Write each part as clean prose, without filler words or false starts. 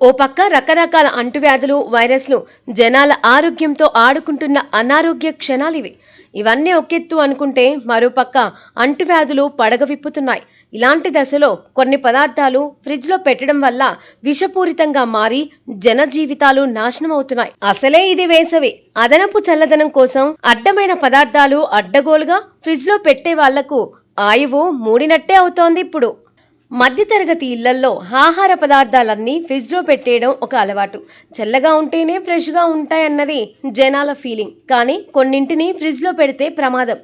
ఓ పక్క రకరకాల అంటువ్యాధులు, వైరస్లు జనాల ఆరోగ్యంతో ఆడుకుంటున్న అనారోగ్య క్షణాలివి. ఇవన్నీ ఒకెత్తు అనుకుంటే మరోపక్క అంటువ్యాధులు పడగ విప్పుతున్నాయి. ఇలాంటి దశలో కొన్ని పదార్థాలు ఫ్రిడ్జ్లో పెట్టడం వల్ల విషపూరితంగా మారి జన జీవితాలు నాశనం అవుతున్నాయి. అసలే ఇది వేసవి. అదనపు చల్లదనం కోసం అడ్డమైన పదార్థాలు అడ్డగోలుగా ఫ్రిడ్జ్లో పెట్టే వాళ్లకు ఆయువు మూడినట్టే అవుతోంది ఇప్పుడు. మధ్యతరగతి ఇళ్లల్లో ఆహార పదార్థాలన్నీ ఫ్రిడ్జ్లో పెట్టేయడం ఒక అలవాటు. చల్లగా ఉంటేనే ఫ్రెష్గా ఉంటాయన్నది జనాల ఫీలింగ్. కానీ కొన్నింటిని ఫ్రిడ్జ్లో పెడితే ప్రమాదం.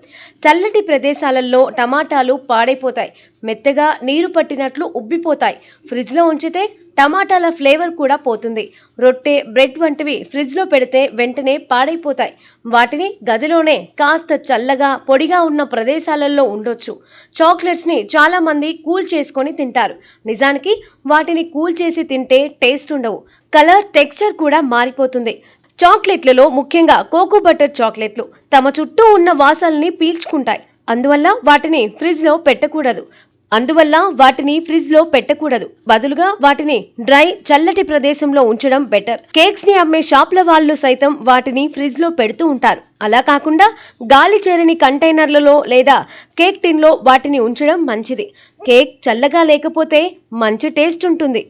చల్లటి ప్రదేశాలలో టమాటాలు పాడైపోతాయి, మెత్తగా నీరు పట్టినట్లు ఉబ్బిపోతాయి. ఫ్రిడ్జ్లో ఉంచితే టమాటాల ఫ్లేవర్ కూడా పోతుంది. రొట్టె, బ్రెడ్ వంటివి ఫ్రిడ్జ్లో పెడితే వెంటనే పాడైపోతాయి. వాటిని గదిలోనే కాస్త చల్లగా పొడిగా ఉన్న ప్రదేశాలలో ఉండొచ్చు. చాక్లెట్స్ని చాలా మంది కూల్ చేసుకొని తింటారు. నిజానికి వాటిని కూల్ చేసి తింటే టేస్ట్ ఉండవు. కలర్, టెక్స్చర్ కూడా మారిపోతుంది. చాక్లెట్లలో ముఖ్యంగా కోకో బటర్ చాక్లెట్లు తమ చుట్టూ ఉన్న వాసనల్ని పీల్చుకుంటాయి. అందువల్ల వాటిని ఫ్రిడ్జ్లో పెట్టకూడదు. బదులుగా వాటిని డ్రై, చల్లటి ప్రదేశంలో ఉంచడం బెటర్. కేక్స్ ని అమ్మే షాప్ల వాళ్ళు సైతం వాటిని ఫ్రిడ్జ్లో పెడుతూ ఉంటారు. అలా కాకుండా గాలి చేరని కంటైనర్లలో లేదా కేక్ టిన్లో వాటిని ఉంచడం మంచిది. కేక్ చల్లగా లేకపోతే మంచి టేస్ట్ ఉంటుంది.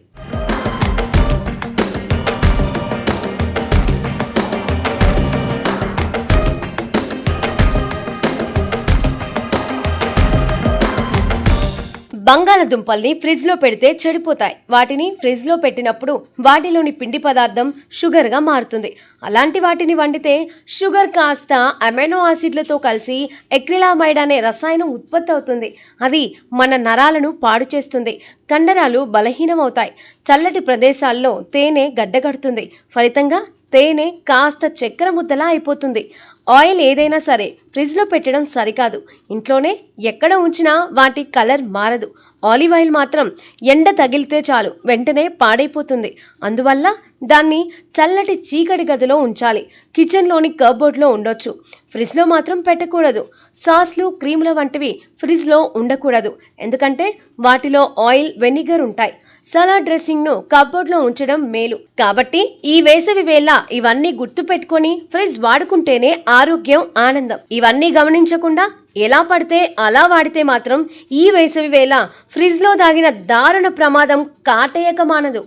బంగాళదుంపల్ని ఫ్రిడ్జ్లో పెడితే చెడిపోతాయి. వాటిని ఫ్రిడ్జ్లో పెట్టినప్పుడు వాటిలోని పిండి పదార్థం షుగర్గా మారుతుంది. అలాంటి వాటిని వండితే షుగర్ కాస్త అమైనో యాసిడ్లతో కలిసి ఎక్రిలామైడ్ అనే రసాయనం ఉత్పత్తి అవుతుంది. అది మన నరాలను పాడు చేస్తుంది. కండరాలు బలహీనమవుతాయి. చల్లటి ప్రదేశాల్లో తేనె గడ్డగడుతుంది. ఫలితంగా తేనె కాస్త చక్కెర ముద్దలా అయిపోతుంది. ఆయిల్ ఏదైనా సరే ఫ్రిడ్జ్లో పెట్టడం సరికాదు. ఇంట్లోనే ఎక్కడ ఉంచినా వాటి కలర్ మారదు. ఆలివ్ ఆయిల్ మాత్రం ఎండ తగిలితే చాలు వెంటనే పాడైపోతుంది. అందువల్ల దాన్ని చల్లటి చీకటి గదిలో ఉంచాలి. కిచెన్లోని కబోర్డ్లో ఉండొచ్చు. ఫ్రిడ్జ్లో మాత్రం పెట్టకూడదు. సాస్లు, క్రీముల వంటివి ఫ్రిడ్జ్లో ఉండకూడదు. ఎందుకంటే వాటిలో ఆయిల్, వెనిగర్ ఉంటాయి. సలాడ్ డ్రెస్సింగ్ ను కబోర్డ్ లో ఉంచడం మేలు. కాబట్టి ఈ వేసవి వేళ ఇవన్నీ గుర్తు పెట్టుకొని ఫ్రిడ్జ్ వాడుకుంటేనే ఆరోగ్యం, ఆనందం. ఇవన్నీ గమనించకుండా ఎలా పడితే అలా వాడితే మాత్రం ఈ వేసవి వేళ ఫ్రిడ్జ్ లో దాగిన దారుణ ప్రమాదం కాటేయక మానదు.